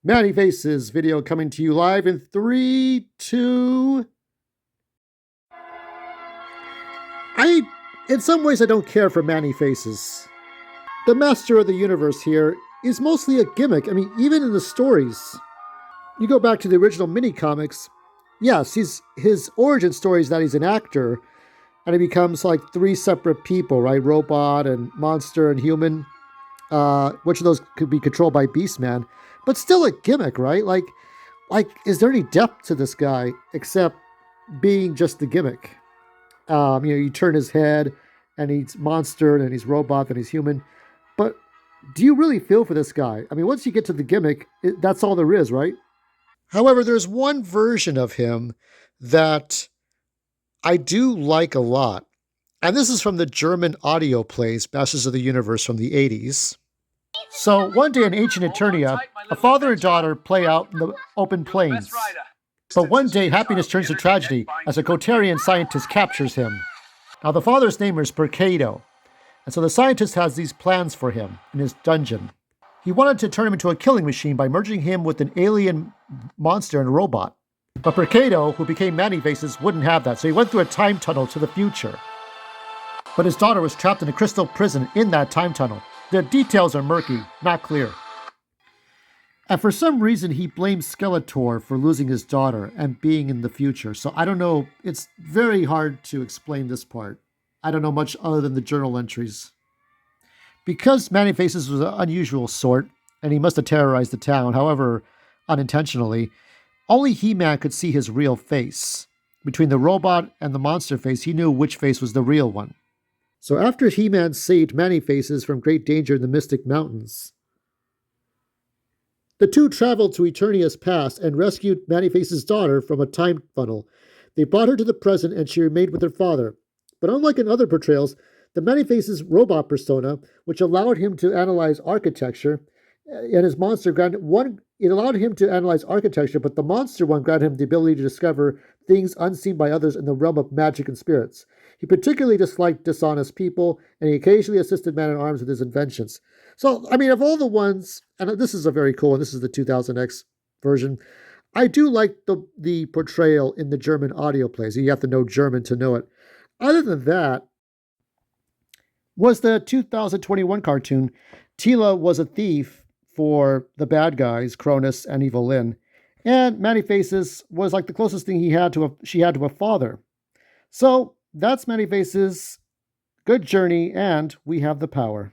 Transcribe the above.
Manny Faces video coming to you live in 3, 2. In some ways, I don't care for Manny Faces. The master of the universe here is mostly a gimmick. I mean, even in the stories. You go back to the original mini comics, yes, his origin story is that he's an actor, and he becomes like three separate people, right? Robot and monster and human. Which of those could be controlled by Beastman, but still a gimmick, right? Is there any depth to this guy except being just the gimmick? You turn his head, and he's monster, and he's robot, and he's human. But do you really feel for this guy? I mean, once you get to the gimmick, that's all there is, right? However, there's one version of him that I do like a lot. And this is from the German audio plays, Masters of the Universe from the 80s. So one day in ancient Eternia, a father and daughter play out in the open plains. But one day happiness turns to tragedy as a Kotarian scientist captures him. Now the father's name is Percado, and so the scientist has these plans for him in his dungeon. He wanted to turn him into a killing machine by merging him with an alien monster and a robot. But Percado, who became Manny Faces, wouldn't have that, so he went through a time tunnel to the future. But his daughter was trapped in a crystal prison in that time tunnel. The details are murky, not clear. And for some reason, he blames Skeletor for losing his daughter and being in the future. So I don't know. It's very hard to explain this part. I don't know much other than the journal entries. Because Manny Faces was an unusual sort, and he must have terrorized the town, however unintentionally, only He-Man could see his real face. Between the robot and the monster face, he knew which face was the real one. So after He-Man saved Manny Faces from great danger in the Mystic Mountains, the two traveled to Eternia's past and rescued Manny Faces' daughter from a time funnel. They brought her to the present and she remained with her father. But unlike in other portrayals, the Manny Faces robot persona, which allowed him to analyze architecture, and his monster granted one, it allowed him to analyze architecture, but the monster one granted him the ability to discover things unseen by others in the realm of magic and spirits. He particularly disliked dishonest people, and he occasionally assisted Man-at-Arms with his inventions. So, I mean, of all the ones, and this is a very cool one, this is the 2000X version, I do like the portrayal in the German audio plays. You have to know German to know it. Other than that, was the 2021 cartoon, Tila was a thief for the bad guys, Cronus and Evil Lyn. And Manny Faces was like the closest thing she had to a father. So that's Manny Faces. Good journey, and we have the power.